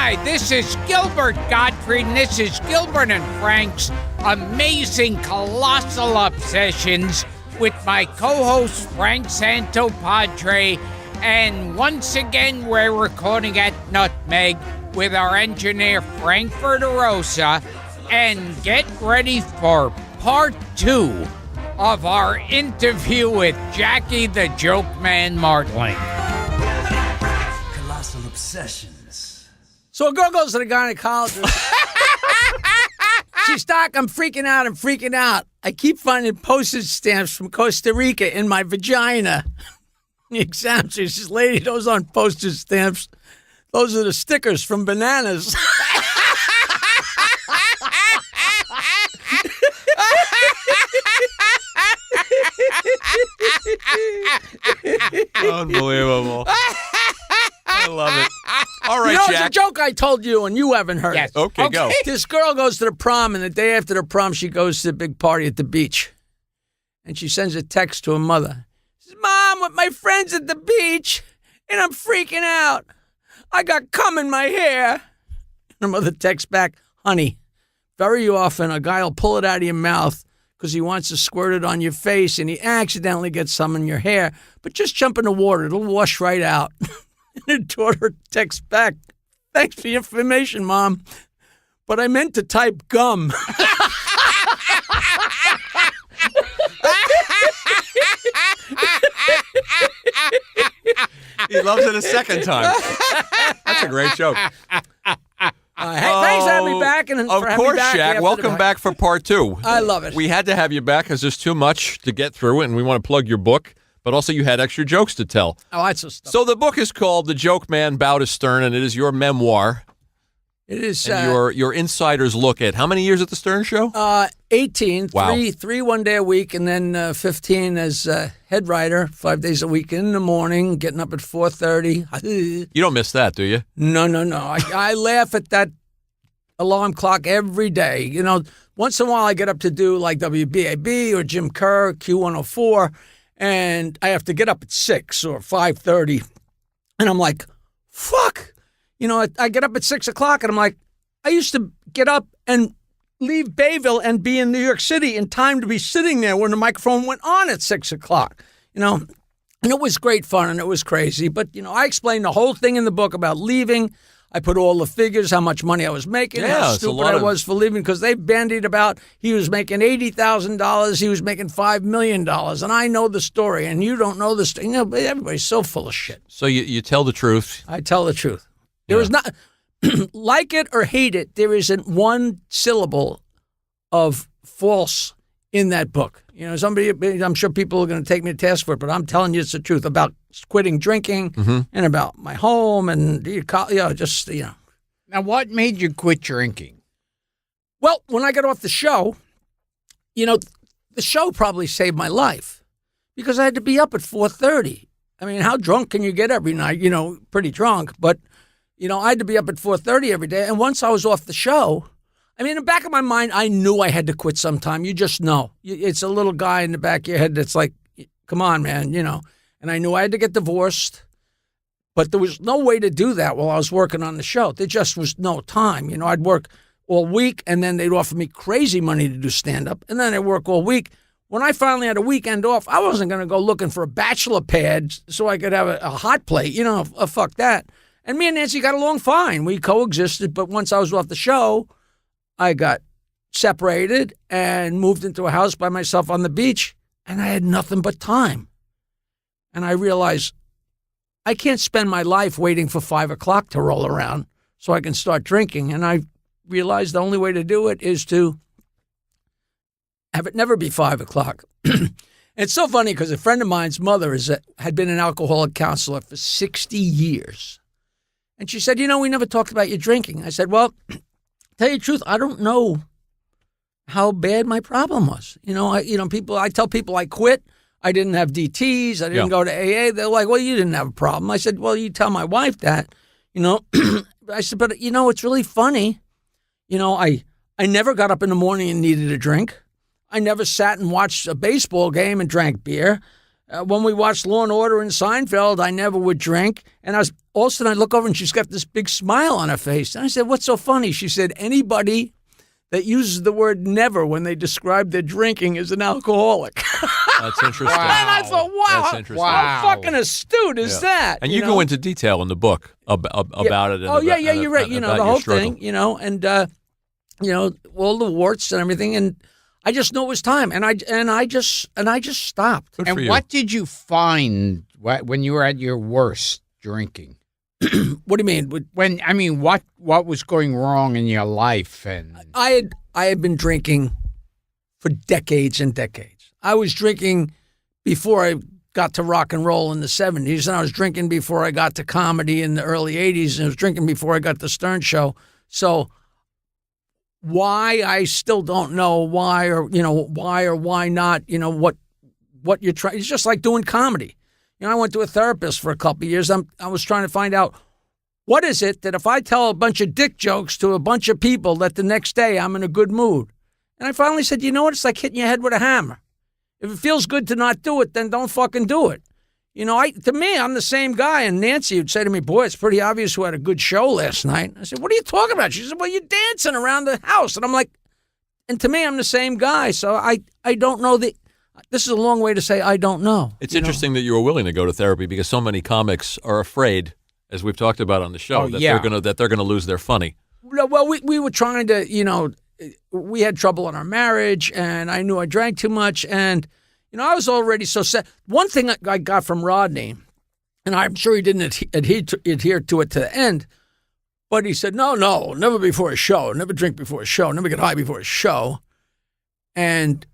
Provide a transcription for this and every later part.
Hi, this is Gilbert Gottfried, and this is Gilbert and Frank's Amazing Colossal Obsessions with my co-host Frank Santopadre. And once again, we're recording at Nutmeg with our engineer Frank Verderosa. And get ready for part 2 of our interview with Jackie the Joke Man Martling. Colossal Obsessions. So a girl goes to the gynecologist. She's Doc, I'm freaking out. I keep finding postage stamps from Costa Rica in my vagina. The exam, she says, lady, those aren't postage stamps. Those are the stickers from bananas. Unbelievable. I love it. All right, It's a Jack. joke I told you and you haven't heard Yes. it. Okay, go. This girl goes to the prom, and the day after the prom, she goes to a big party at the beach. And she sends a text to her mother. She says, Mom, with my friends at the beach, and I'm freaking out. I got cum in my hair. And her mother texts back, honey, very often a guy will pull it out of your mouth because he wants to squirt it on your face, and he accidentally gets some in your hair. But just jump in the water. It'll wash right out. And her daughter texts back, thanks for the information, Mom, but I meant to type gum. He loves it a second time. That's a great joke. Hey, thanks for having me back. And Of for having me course, back Jack. after Welcome the- back for part 2. I love it. We had to have you back because there's too much to get through, and we want to plug your book, but also you had extra jokes to tell. Oh, that's a stuff. So the book is called The Joke Man Bowed to Stern, and it is your memoir It is and your insider's look at how many years at the Stern Show? 18, Wow. three 1 day a week, and then 15 as head writer, 5 days a week in the morning, getting up at 4:30. You don't miss that, do you? No. I laugh at that alarm clock every day. You know, once in a while I get up to do like WBAB or Jim Kerr, Q104, and I have to get up at 6 or 5:30. And I'm like, fuck. You know, I get up at 6 o'clock and I'm like, I used to get up and leave Bayville and be in New York City in time to be sitting there when the microphone went on at 6 o'clock. You know, and it was great fun and it was crazy. But, you know, I explained the whole thing in the book about leaving. I put all the figures, how much money I was making, Yeah, how it's a stupid lot I of- was for leaving, because they bandied about he was making $80,000, he was making $5 million, and I know the story, and you don't know the story. You know, but everybody's so full of shit. So you tell the truth. I tell the truth. There is not, like it or hate it, there isn't one syllable of false in that book. You know, I'm sure people are going to take me to task for it, but I'm telling you it's the truth about quitting drinking and about my home and, just. Now, what made you quit drinking? Well, when I got off the show, you know, the show probably saved my life because I had to be up at 4:30. I mean, how drunk can you get every night? You know, pretty drunk, but, you know, I had to be up at 4:30 every day. And once I was off the show, I mean, in the back of my mind, I knew I had to quit sometime. You just know. It's a little guy in the back of your head that's like, come on, man, you know. And I knew I had to get divorced, but there was no way to do that while I was working on the show. There just was no time. You know, I'd work all week, and then they'd offer me crazy money to do stand-up, and then I'd work all week. When I finally had a weekend off, I wasn't going to go looking for a bachelor pad so I could have a hot plate. You know, fuck that. And me and Nancy got along fine. We coexisted, but once I was off the show, I got separated and moved into a house by myself on the beach, and I had nothing but time. And I realized I can't spend my life waiting for 5 o'clock to roll around so I can start drinking. And I realized the only way to do it is to have it never be 5 o'clock. It's so funny because a friend of mine's mother had been an alcoholic counselor for 60 years. And she said, you know, we never talked about your drinking. I said, well, tell you the truth, I don't know how bad my problem was. You know, I tell people I quit. I didn't have DTs. I didn't go to AA. They're like, well, you didn't have a problem. I said, well, you tell my wife that, you know. I said, but, you know, it's really funny. You know, I never got up in the morning and needed a drink. I never sat and watched a baseball game and drank beer. When we watched Law and Order and Seinfeld, I never would drink. And all of a sudden I look over and she's got this big smile on her face. And I said, what's so funny? She said, anybody that uses the word never when they describe their drinking is an alcoholic. That's interesting. And I thought, wow, That's interesting. how fucking astute is that? And you go into detail in the book about it. And You're right. The whole thing, and all the warts and everything. And I just knew it was time, and I just stopped. Good for And you. what did you find when you were at your worst drinking? What do you mean? What was going wrong in your life? And I had been drinking for decades and decades. I was drinking before I got to rock and roll in the 70s, and I was drinking before I got to comedy in the early 80s, and I was drinking before I got to Stern Show. So why, I still don't know why or why not, what you're trying. It's just like doing comedy. I went to a therapist for a couple of years. I was trying to find out, what is it that if I tell a bunch of dick jokes to a bunch of people that the next day I'm in a good mood? And I finally said, you know what? It's like hitting your head with a hammer. If it feels good to not do it, then don't fucking do it. To me, I'm the same guy. And Nancy would say to me, boy, it's pretty obvious who had a good show last night. I said, what are you talking about? She said, well, you're dancing around the house. And I'm like, and to me, I'm the same guy. So I don't know this is a long way to say I don't know. It's interesting that you were willing to go to therapy because so many comics are afraid, as we've talked about on the show, that they're gonna lose their funny. Well, we were trying to, we had trouble in our marriage, and I knew I drank too much, and I was already so sad. One thing I got from Rodney, and I'm sure he didn't adhere to it to the end, but he said, no, never before a show, never drink before a show, never get high before a show, and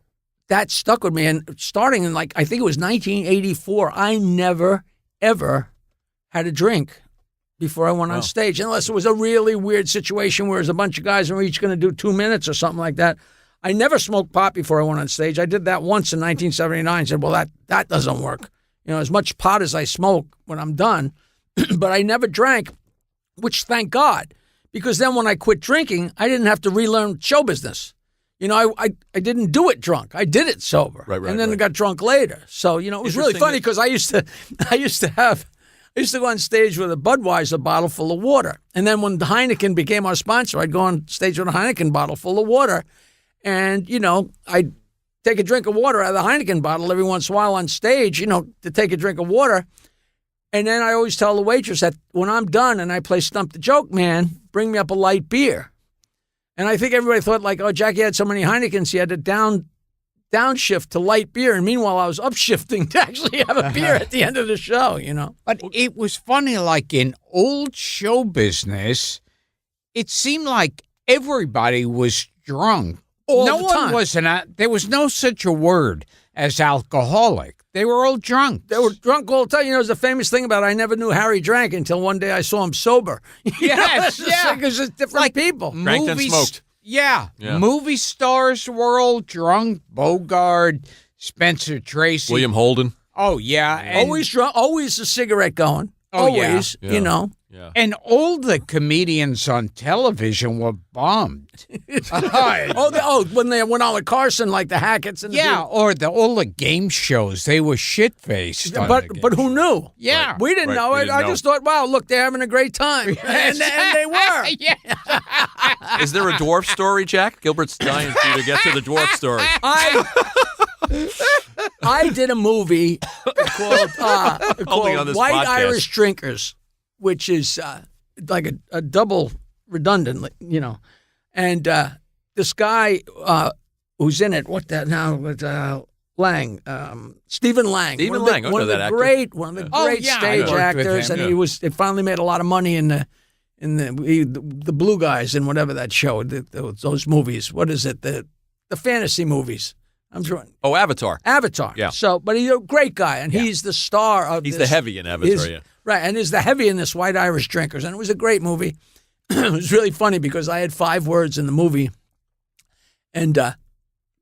that stuck with me. And starting in I think it was 1984, I never, ever had a drink before I went on stage, unless it was a really weird situation where there's a bunch of guys and we're each going to do 2 minutes or something like that. I never smoked pot before I went on stage. I did that once in 1979. Said, well, that doesn't work. As much pot as I smoke when I'm done, but I never drank, which thank God, because then when I quit drinking, I didn't have to relearn show business. I didn't do it drunk. I did it sober. Right, and then I got drunk later. So, it was really funny because I used to go on stage with a Budweiser bottle full of water. And then when the Heineken became our sponsor, I'd go on stage with a Heineken bottle full of water. And, I'd take a drink of water out of the Heineken bottle every once in a while on stage, to take a drink of water. And then I always tell the waitress that when I'm done and I play Stump the Joke Man, bring me up a light beer. And I think everybody thought Jackie had so many Heinekens, he had to downshift to light beer. And meanwhile, I was upshifting to actually have a beer at the end of the show, But it was funny, in old show business, it seemed like everybody was drunk. All no the one time. There was no such a word as alcoholic. They were all drunk. They were drunk all the time. There's a famous thing about I never knew Harry drank until one day I saw him sober. Yes, Because it's different people. Drank and smoked. Yeah. Yeah. Movie stars were all drunk. Bogart, Spencer Tracy. William Holden. Oh, yeah. And, Always drunk, always a cigarette going. Oh, yeah. Always, Yeah. and all the comedians on television were bummed. When they went on with Carson, like the Hacketts and Or all the game shows, they were shit-faced. but who knew? Yeah. We didn't Right, know we it. didn't I know. just thought, wow, look, they're having a great time. And they were. Yeah. Is there a dwarf story, Jack? Gilbert's dying for you to get to the dwarf story. I did a movie called on this White podcast. Irish Drinkers, which is like a double redundant, And this guy who's in it, what that now? Lang, Stephen Lang. Stephen one of the- Lang, I one know of the that actor. great, one of the Oh, great yeah, I stage worked with actors, him, and yeah. it finally made a lot of money in the Blue Guys and whatever that show, those movies. What is it? The fantasy movies. I'm trying. Oh, Avatar. Avatar. Yeah. So, but he's a great guy, and he's the star of. He's this, the heavy in Avatar, yeah. Right, and he's the heavy in this White Irish Drinkers, and it was a great movie. It was really funny because I had 5 words in the movie, and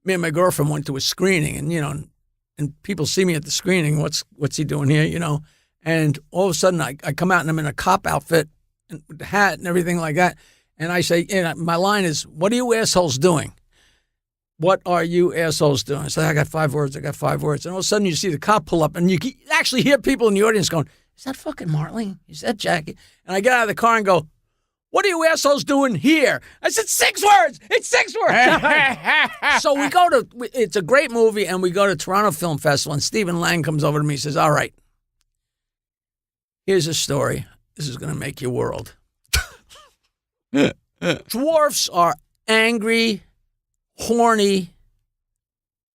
me and my girlfriend went to a screening, and and people see me at the screening. What's he doing here? And all of a sudden, I come out and I'm in a cop outfit and with the hat and everything like that, and I say, my line is, "What are you assholes doing?" what are you assholes doing? I said, I got 5 words. And all of a sudden you see the cop pull up and you actually hear people in the audience going, is that fucking Martling? Is that Jackie? And I get out of the car and go, what are you assholes doing here? I said, 6 words. It's 6 words. So we go to, it's a great movie, and we go to Toronto Film Festival, and Stephen Lang comes over to me and says, all right, here's a story. This is going to make your world. Dwarfs are angry, horny,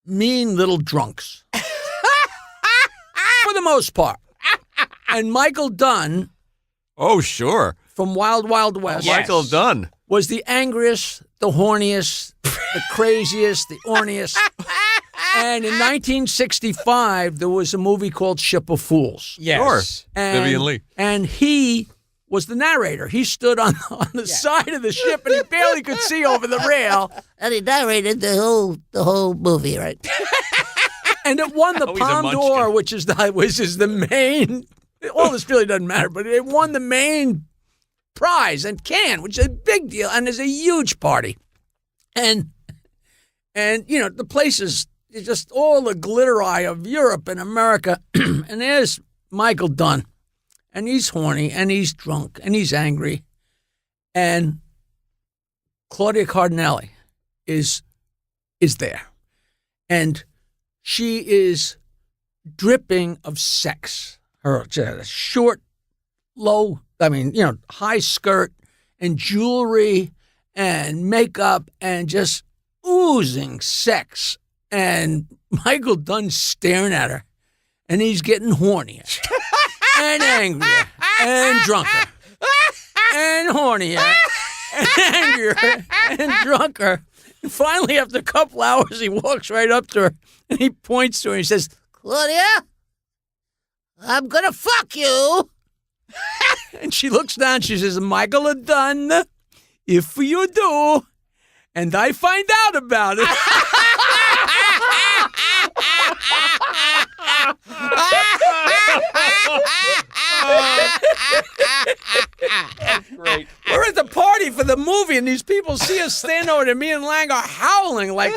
mean little drunks. For the most part. And Michael Dunn. Oh, sure. From Wild Wild West. Yes. Michael Dunn. Was the angriest, the horniest, the craziest, the orniest. And in 1965, there was a movie called Ship of Fools. Yes. Sure. Vivian Leigh. And he was the narrator. He stood on the side of the ship, and he barely could see over the rail. And he narrated the whole movie, right? And it won the Palme d'Or, which is the main. All this really doesn't matter, but it won the main prize in Cannes, which is a big deal, and there's a huge party. And you know, the place is just all the glitter eye of Europe and America. And there's Michael Dunn, and he's horny, and he's drunk, and he's angry. And Claudia Cardinelli is there. And she is dripping of sex. Her short, low, high skirt and jewelry and makeup and just oozing sex. And Michael Dunn's staring at her, and he's getting hornier and angrier and drunker and hornier and angrier and drunker. And finally, after a couple hours, he walks right up to her and he points to her and he says, Claudia, I'm gonna fuck you. And she looks down. She says, Michael Dunn, if you do, and I find out about it. Great. We're at the party for the movie, and these people see us stand over there. Me and Lang are howling like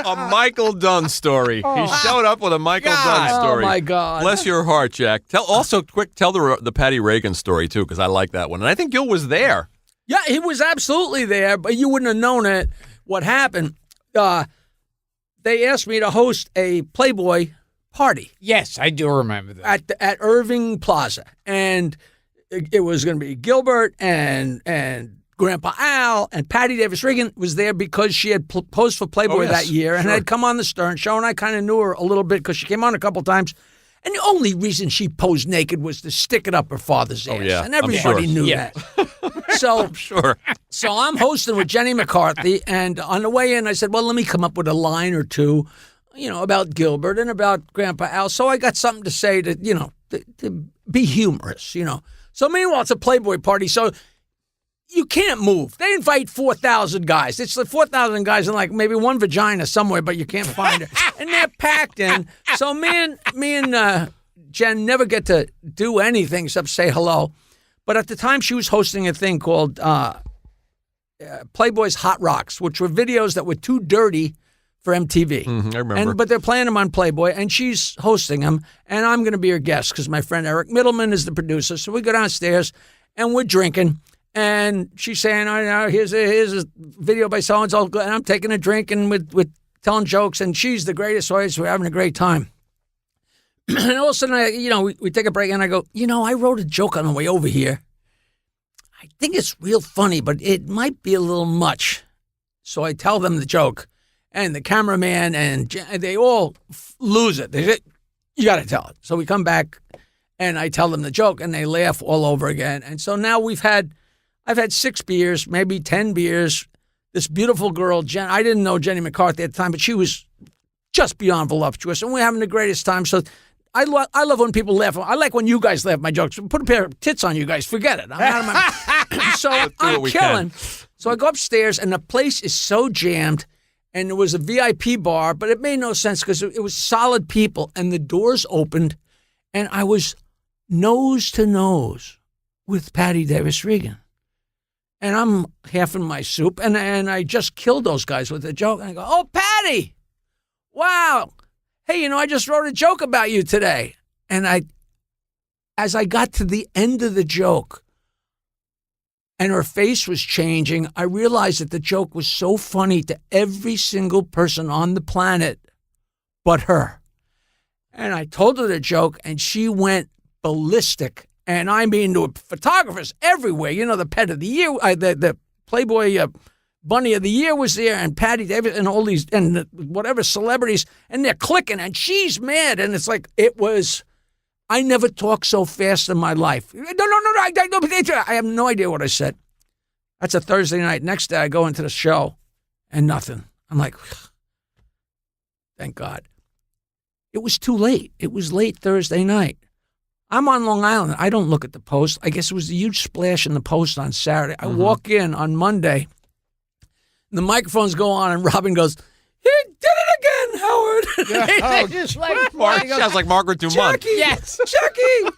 A Michael Dunn story. He showed up with a Michael Dunn story. Oh, my God. Bless your heart, Jack. Tell the Patty Reagan story, too, because I like that one. And I think Gil was there. Yeah, he was absolutely there, but you wouldn't have known it. What happened, they asked me to host a Playboy party. Yes, I do remember that. At Irving Plaza. And it was going to be Gilbert and Grandpa Al, and Patty Davis Reagan was there because she had posed for Playboy that year and had come on the Stern Show, and I kind of knew her a little bit because she came on a couple times. And the only reason she posed naked was to stick it up her father's ass. Yeah, and everybody knew that. So, I'm sure. So I'm hosting with Jenny McCarthy, and on the way in, I said, well, let me come up with a line or two, about Gilbert and about Grandpa Al. So I got something to say to be humorous, So meanwhile, it's a Playboy party, so you can't move. They invite 4,000 guys. It's like 4,000 guys in like maybe one vagina somewhere, but you can't find her. And they're packed in. So me and Jen never get to do anything except say hello. But at the time, she was hosting a thing called Playboy's Hot Rocks, which were videos that were too dirty for MTV. I remember. But they're playing them on Playboy, and she's hosting them, and I'm going to be her guest because my friend Eric Middleman is the producer. So we go downstairs, and we're drinking, and she's saying, here's a video by so-and-so, and I'm taking a drink, and with telling jokes, and she's the greatest, so we're having a great time. And all of a sudden, we take a break, and I go, I wrote a joke on the way over here. I think it's real funny, but it might be a little much. So I tell them the joke, and the cameraman and they all lose it. They say, you got to tell it. So we come back, and I tell them the joke, and they laugh all over again. And so now I've had 6 beers, maybe 10 beers. This beautiful girl, Jen, I didn't know Jenny McCarthy at the time, but she was just beyond voluptuous, and we're having the greatest time. So I love when people laugh. I like when you guys laugh at my jokes. Put a pair of tits on you guys. Forget it. So I'm killing. So I go upstairs, and the place is so jammed, and there was a VIP bar, but it made no sense because it was solid people, and the doors opened, and I was nose to nose with Patty Davis Reagan. And I'm half in my soup, and I just killed those guys with a joke. And I go, "Oh, Patty, wow. Hey, I just wrote a joke about you today." And as I got to the end of the joke, and her face was changing, I realized that the joke was so funny to every single person on the planet but her. And I told her the joke, and she went ballistic. And I mean, to photographers everywhere. The Pet of the Year, the Playboy Bunny of the Year was there, and Patty Davis, and all these, and whatever celebrities, and they're clicking, and she's mad. And it's like, I never talked so fast in my life. No, I have no idea what I said. That's a Thursday night. Next day, I go into the show, and nothing. I'm like, thank God. It was too late. It was late Thursday night. I'm on Long Island. I don't look at the Post. I guess it was a huge splash in the Post on Saturday. I walk in on Monday, and the microphones go on, and Robin goes, "He did it again, Howard." They just sounds like Margaret Dumont. Jackie, Yes. Jackie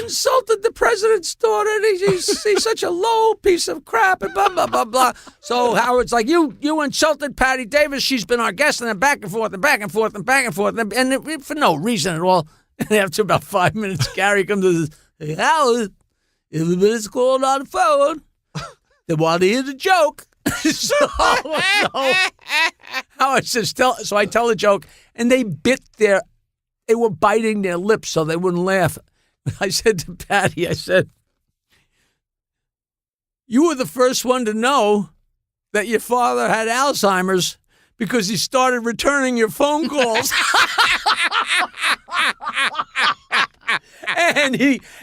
insulted the president's daughter. And he's such a low piece of crap, and blah, blah, blah, blah. So Howard's like, you insulted Patty Davis. She's been our guest, and then back and forth and back and forth and back and forth, and for no reason at all. And after about 5 minutes, Gary comes to this, "Hey, Howard, everybody's calling on the phone. They want to hear the joke." So Howard says, so I tell the joke, and they were biting their lips so they wouldn't laugh. I said to Patty, "You were the first one to know that your father had Alzheimer's because he started returning your phone calls."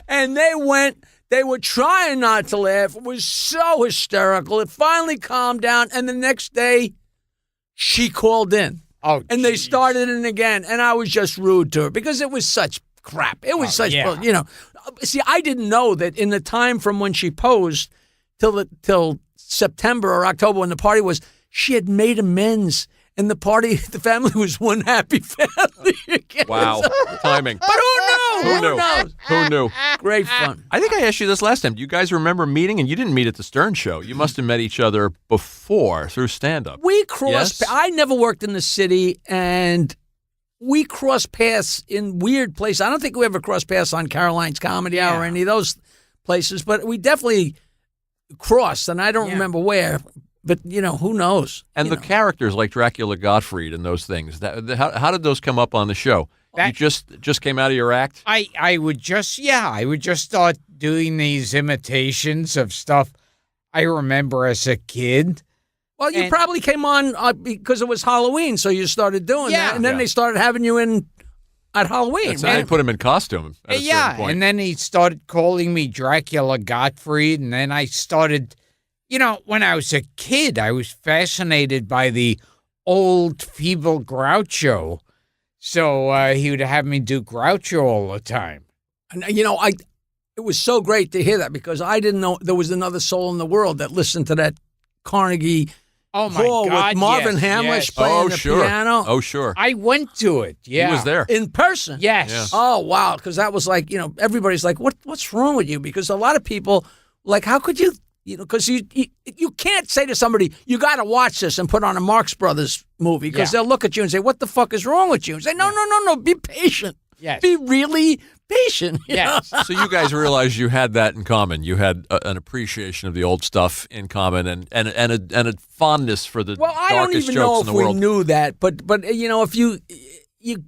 And they were trying not to laugh. It was so hysterical. It finally calmed down, and the next day, she called in. Oh, and they started it again, and I was just rude to her because it was such crap. It was See, I didn't know that in the time from when she posed till September or October when the party was, she had made amends. And the family was one happy family again. Wow. Timing. But who knows? Who knew? Great fun. I think I asked you this last time. Do you guys remember meeting? And you didn't meet at the Stern Show. You must have met each other before through stand-up. We crossed. Yes? I never worked in the city, and we crossed paths in weird places. I don't think we ever crossed paths on Caroline's Comedy Hour or any of those places, but we definitely crossed, and I don't remember where. But, who knows? And the characters like Dracula Gottfried and those things, how did those come up on the show? You just came out of your act? I would just start doing these imitations of stuff I remember as a kid. Well, you probably came on because it was Halloween, so you started doing that. And then they started having you in at Halloween. They put him in costume at a certain point. And then he started calling me Dracula Gottfried, and then I started... when I was a kid, I was fascinated by the old, feeble Groucho. So he would have me do Groucho all the time. And, it was so great to hear that because I didn't know there was another soul in the world that listened to that Carnegie Hall with Marvin Hamlish playing the piano. Oh, sure. I went to it, He was there. In person? Yes. Yeah. Oh, wow, because that was like, everybody's like, what's wrong with you? Because a lot of people, like, how could you... because you can't say to somebody, you got to watch this and put on a Marx Brothers movie because they'll look at you and say, what the fuck is wrong with you? And say, no, be patient. Yes. Be really patient. Yes. So you guys realized you had that in common. You had an appreciation of the old stuff in common and a fondness for the Well, I don't darkest even know jokes if in the world. we knew that, but if you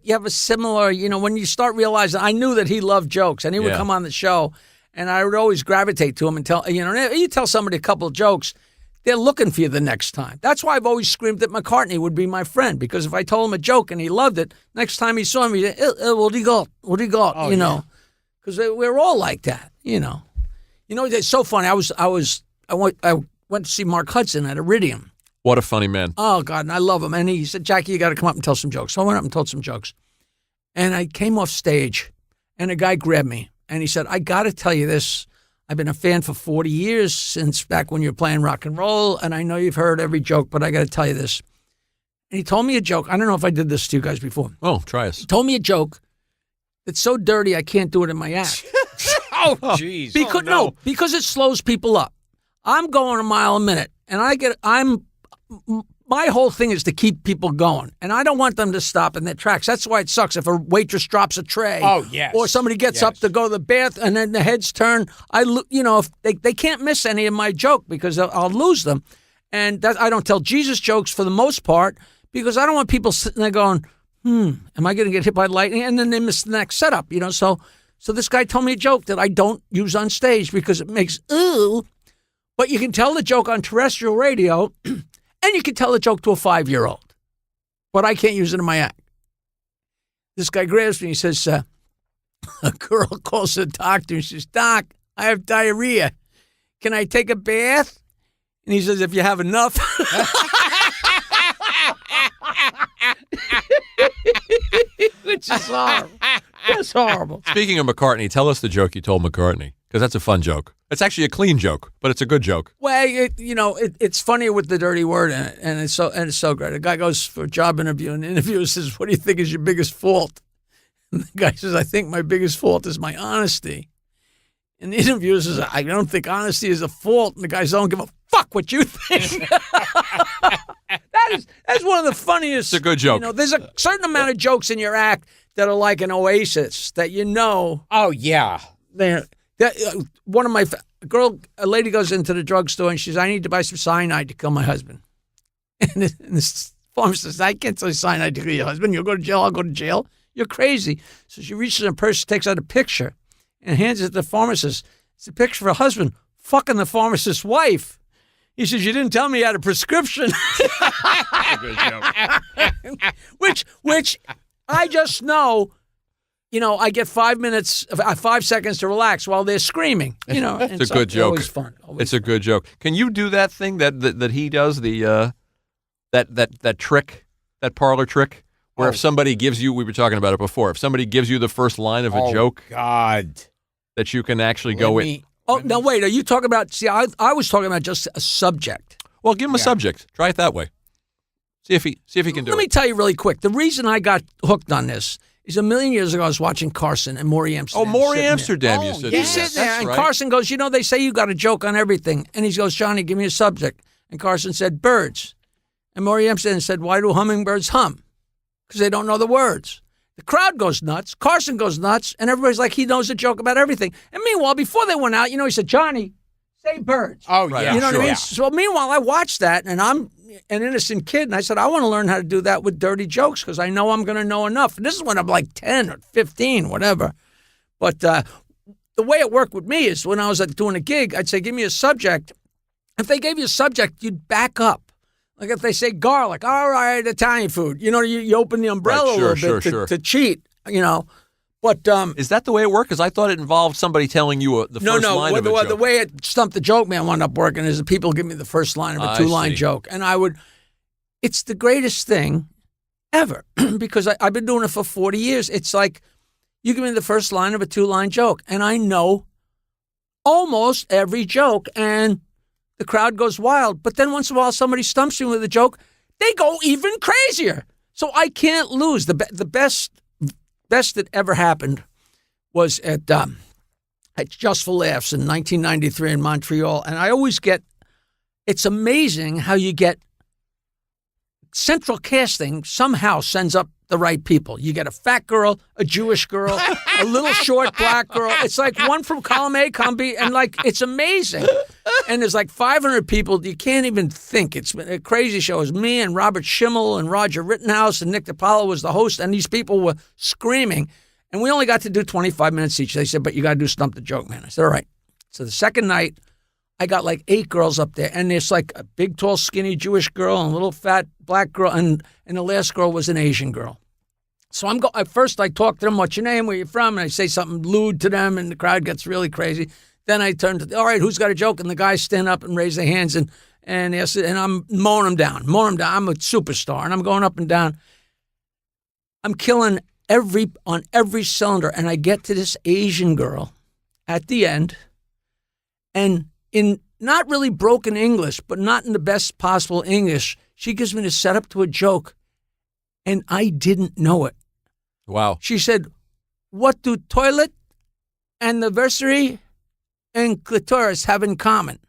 have a similar, when you start realizing, I knew that he loved jokes and he would come on the show. And I would always gravitate to him and tell, you tell somebody a couple of jokes, they're looking for you the next time. That's why I've always screamed that McCartney would be my friend, because if I told him a joke and he loved it, next time he saw me, he'd say, what do you got? What do you got? Because we're all like that, it's so funny. I went to see Mark Hudson at Iridium. What a funny man. Oh, God, and I love him. And he said, Jackie, you got to come up and tell some jokes. So I went up and told some jokes. And I came off stage, and a guy grabbed me. And he said, I got to tell you this. I've been a fan for 40 years, since back when you were playing rock and roll, and I know you've heard every joke, but I got to tell you this. And he told me a joke. I don't know if I did this to you guys before. Oh, try us. He told me a joke that's so dirty I can't do it in my act. Oh, jeez. Because it slows people up. I'm going a mile a minute, and my whole thing is to keep people going, and I don't want them to stop in their tracks. That's why it sucks if a waitress drops a tray. Oh, yes. Or somebody gets up to go to the bath, and then the heads turn. If they can't miss any of my joke because I'll lose them. And I don't tell Jesus jokes for the most part because I don't want people sitting there going, am I going to get hit by lightning? And then they miss the next setup, So this guy told me a joke that I don't use on stage because it makes ooh, but you can tell the joke on terrestrial radio. And you can tell a joke to a 5-year-old, but I can't use it in my act. This guy grabs me. He says, a girl calls the doctor and says, Doc, I have diarrhea. Can I take a bath? And he says, if you have enough. Which is horrible. That's horrible. Speaking of McCartney, tell us the joke you told McCartney, because that's a fun joke. It's actually a clean joke, but it's a good joke. Well, it's funnier with the dirty word in it, and it's so great. A guy goes for a job interview, and the interviewer says, "What do you think is your biggest fault?" And the guy says, "I think my biggest fault is my honesty." And the interviewer says, "I don't think honesty is a fault." And the guy says, "I don't give a fuck what you think." That's one of the funniest. It's a good joke. There's a certain amount of jokes in your act that are like an oasis that Oh, yeah. One of a lady goes into the drugstore and she says, I need to buy some cyanide to kill my husband. And this pharmacist says, I can't sell you cyanide to kill your husband. You'll go to jail, I'll go to jail. You're crazy. So she reaches in her purse, takes out a picture, and hands it to the pharmacist. It's a picture of her husband fucking the pharmacist's wife. He says, you didn't tell me you had a prescription. That's a good joke. Which I just know. I get 5 seconds to relax while they're screaming. It's a good joke. Always fun. It's a good joke. Can you do that thing that he does, the that trick, that parlor trick, where if somebody gives you, we were talking about it before, if somebody gives you the first line of a joke, God, that you can actually go in. Oh, no, wait. Are you talking about? See, I was talking about just a subject. Well, give him a subject. Try it that way. See if he can do it. Let me tell you really quick. The reason I got hooked on this is a million years ago I was watching Carson and Maury Amsterdam. Oh, Maury Amsterdam. You said He's sitting there, and Carson goes, they say you got a joke on everything. And he goes, Johnny, give me a subject. And Carson said, birds. And Maury Amsterdam said, why do hummingbirds hum? Because they don't know the words. The crowd goes nuts. Carson goes nuts. And everybody's like, he knows a joke about everything. And meanwhile, before they went out, he said, Johnny, say birds. Oh, yeah. You know what I mean? Yeah. So meanwhile, I watched that, and I'm an innocent kid, and I said, I want to learn how to do that with dirty jokes because I know I'm going to know enough. And this is when I'm like 10 or 15, whatever. But the way it worked with me is when I was doing a gig, I'd say, give me a subject. If they gave you a subject, you'd back up. Like if they say garlic, all right, Italian food. You open the umbrella a little bit to cheat, But is that the way it worked? Because I thought it involved somebody telling you the first line of a joke. The way it Stump the Joke Man wound up working is that people give me the first line of a 2-line joke. And it's the greatest thing ever because I've been doing it for 40 years. It's like you give me the first line of a 2-line joke and I know almost every joke and the crowd goes wild. But then once in a while somebody stumps you with a joke, they go even crazier. So I can't lose. The best that ever happened was at Just for Laughs in 1993 in Montreal. And I always it's amazing how you get central casting somehow sends up the right people. You get a fat girl, a Jewish girl, a little short black girl. It's like one from column A, column B, and it's amazing. And there's 500 people. You can't even think. It's been a crazy show. It was me and Robert Schimmel and Roger Rittenhouse and Nick DiPaolo was the host, and these people were screaming. And we only got to do 25 minutes each. They said, but you got to do Stump the Joke Man. I said, all right. So the second night, I got 8 girls up there, and there's a big, tall, skinny Jewish girl and a little fat black girl, and the last girl was an Asian girl. So at first I talk to them, what's your name, where you from, and I say something lewd to them, and the crowd gets really crazy. Then I turn to, all right, who's got a joke? And the guys stand up and raise their hands, and I'm mowing them down. I'm a superstar, and I'm going up and down. I'm killing on every cylinder, and I get to this Asian girl at the end, and in not really broken English, but not in the best possible English, she gives me the setup to a joke, and I didn't know it. Wow. She said, what do toilet, anniversary, and clitoris have in common?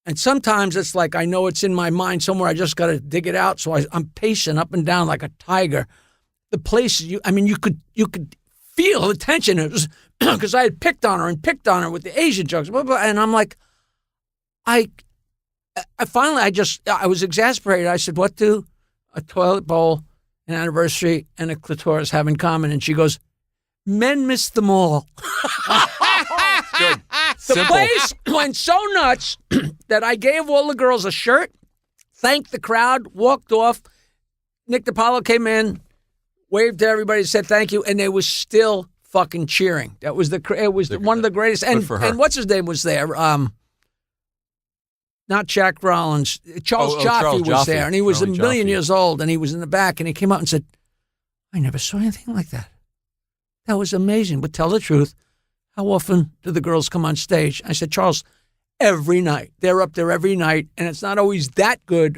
And sometimes it's like I know it's in my mind somewhere. I just got to dig it out. So I'm pacing up and down like a tiger. The place you could feel the tension. It was because I had picked on her with the Asian jokes, blah, blah, and I'm like, I was exasperated. I said, what do a toilet bowl, an anniversary, and a clitoris have in common? And she goes, men miss them all. Good. The Simple. place went so nuts that I gave all the girls a shirt, thanked the crowd, walked off. Nick DiPaolo came in, waved to everybody, said thank you, and they was still fucking cheering. That was one of the greatest. And for her. and what's his name was there? Not Jack Rollins. Charles Jaffe was there, and he was Charlie a million Jaffe. years old, and he was in the back, and he came out and said, I never saw anything like that. That was amazing. But tell the truth, how often do the girls come on stage? I said, Charles, every night. They're up there every night, and it's not always that good,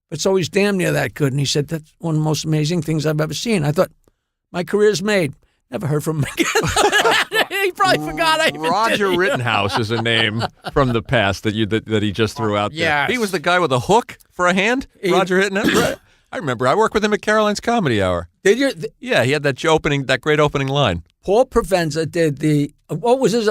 but it's always damn near that good. And he said, that's one of the most amazing things I've ever seen. I thought, my career's made. Never heard from him again. He probably forgot I even Roger did it. Rittenhouse is a name from the past that he just threw out there. Yes. He was the guy with a hook for a hand. Roger Rittenhouse. I remember. I worked with him at Caroline's Comedy Hour. Did you? Yeah, he had that great opening line. Paul Provenza did what was his?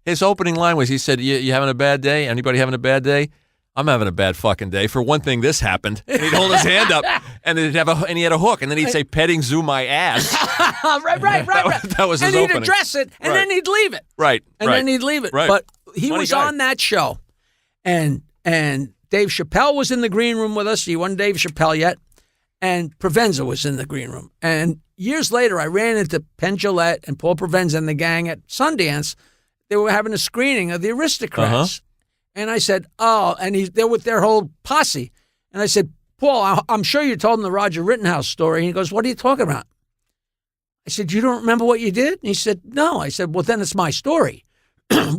His opening line was, he said, you having a bad day? Anybody having a bad day? I'm having a bad fucking day. For one thing, this happened. And he'd hold his hand up, and he had a hook, and then he'd say, petting zoo my ass. right. That was his and he'd opening. address it, and then he'd leave it. Right. And then he'd leave it. Right. But he Funny was guy. on that show. And Dave Chappelle was in the green room with us. He wasn't Dave Chappelle yet. And Provenza was in the green room. And years later, I ran into Penn Jillette and Paul Provenza and the gang at Sundance. They were having a screening of The Aristocrats. And I said, and they're with their whole posse. And I said, Paul, I'm sure you told him the Roger Rittenhouse story. And he goes, what are you talking about? I said, you don't remember what you did? And he said, no. I said, well, then it's my story.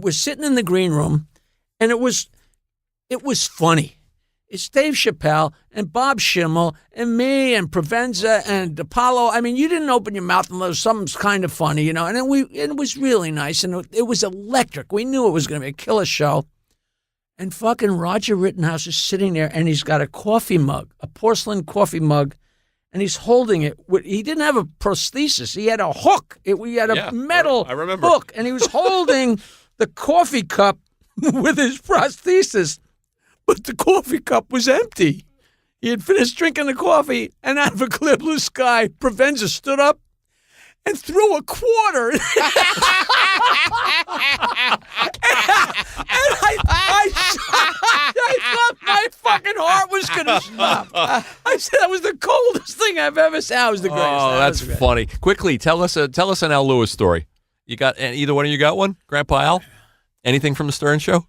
We're sitting in the green room, and it was funny. It's Dave Chappelle and Bob Schimmel and me and Provenza and DiPaolo. I mean, you didn't open your mouth unless something's kind of funny, you know. And it was really nice, and it was electric. We knew it was going to be a killer show. And fucking Roger Rittenhouse is sitting there, and he's got a coffee mug, a porcelain coffee mug, and he's holding it. He didn't have a prosthesis. He had a hook. He had a metal I remember. hook, and he was holding the coffee cup with his prosthesis. But the coffee cup was empty. He had finished drinking the coffee, and out of a clear blue sky, Provenza stood up and threw a quarter. And I thought my fucking heart was going to stop. I said that was the coldest thing I've ever seen. That was the greatest. Oh, That that's was great. funny. Quickly, tell us an Al Lewis story. You got either one of you got one? Grandpa Al? Anything from the Stern Show?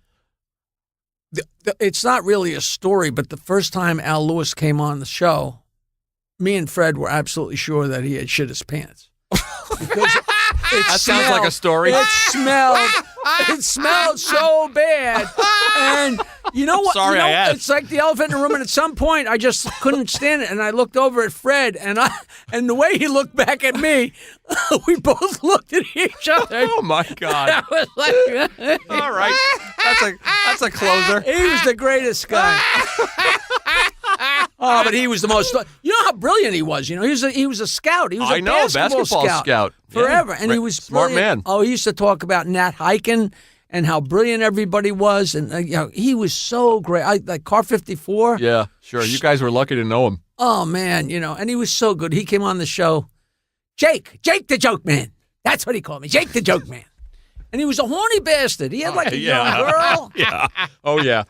It's not really a story, but the first time Al Lewis came on the show, me and Fred were absolutely sure that he had shit his pants. Because That sounds like a story. It smelled so bad. And you know what? Sorry, I asked. It's like the elephant in the room, and at some point I just couldn't stand it. And I looked over at Fred, and the way he looked back at me, we both looked at each other. Oh my God! I was like, All right, that's a closer. he was the greatest guy. Oh, but he was the most. You know how brilliant he was. You know, he was a scout. He was a basketball scout forever, Yeah. and he was smart brilliant. man. Oh, he used to talk about Nat Hiken and how brilliant everybody was, and he was so great. Like Car 54. Yeah, sure. You guys were lucky to know him. Oh man, and he was so good. He came on the show, Jake the Joke Man. That's what he called me, Jake the Joke Man. And he was a horny bastard. He had like a young girl. Yeah. Oh yeah.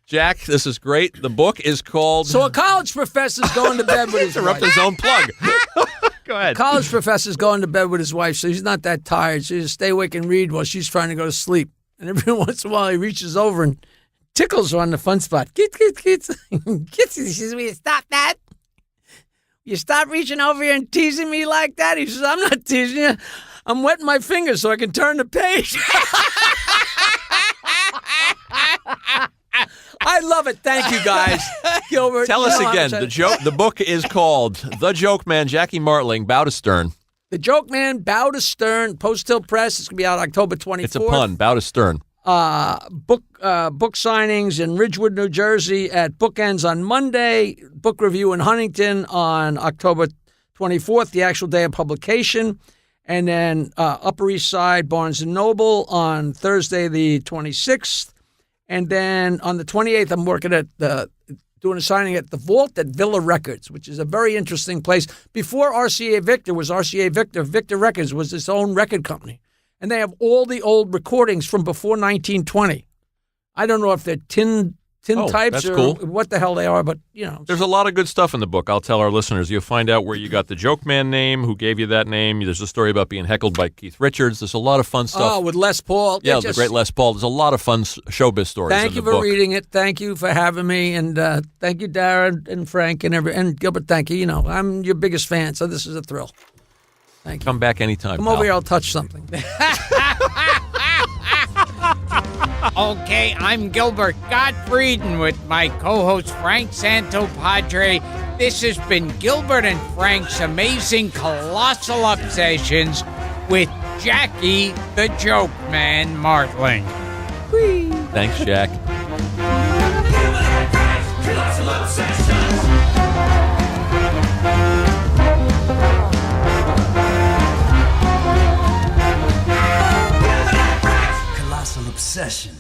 Jack, this is great. The book is called. So a college professor's going to bed with his wife. Interrupt his own plug. Go ahead. College professor's going to bed with his wife, so he's not that tired. So he just stay awake and read while she's trying to go to sleep. And every once in a while, he reaches over and tickles her on the fun spot. Get. She says, will you stop that? You stop reaching over here and teasing me like that? He says, I'm not teasing you. I'm wetting my fingers so I can turn the page. I love it. Thank you, guys. Gilbert. Tell us You know, again. The book is called The Joke Man, Jackie Martling, Bow to Stern. The Joke Man, Bow to Stern, Post Hill Press. It's going to be out October 24th. It's a pun, Bow to Stern. book signings in Ridgewood, New Jersey at Bookends on Monday, book review in Huntington on October 24th, the actual day of publication, and then Upper East Side, Barnes & Noble on Thursday the 26th, and then on the 28th, I'm working at doing a signing at the Vault at Villa Records, which is a very interesting place. Before RCA Victor was RCA Victor, Victor Records was its own record company. And they have all the old recordings from before 1920. I don't know if they're tin types that's or cool. what the hell they are, but, you know. There's a lot of good stuff in the book. I'll tell our listeners. You'll find out where you got the Joke Man name, who gave you that name. There's a story about being heckled by Keith Richards. There's a lot of fun stuff. Oh, with Les Paul. Yeah, the great Les Paul. There's a lot of fun showbiz stories Thank in you the for book. reading it. Thank you for having me. And thank you, Darren and Frank and Gilbert. Thank you. You know, I'm your biggest fan, so this is a thrill. Thank you. Come back anytime. Come pal. over here. I'll touch something. Okay, I'm Gilbert Gottfried, with my co-host Frank Santopadre. This has been Gilbert and Frank's Amazing Colossal Obsessions with Jackie the Joke Man Martling. Thanks, Jack. Colossal obsession.